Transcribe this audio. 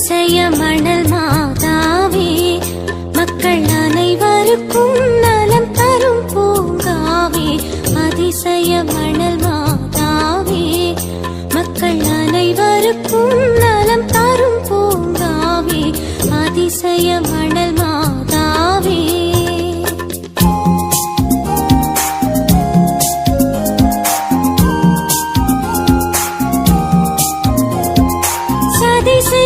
அதிசய மணல் மாதாவே, மக்கள் அனைவருக்கும் நலம் தரும் பூங்காவே. அதிசய மணல் மாதாவே, மக்கள் அனைவருக்கும் நலம் தரும் பூங்காவே. அதிசய மணல் மாதாவே. அதிசய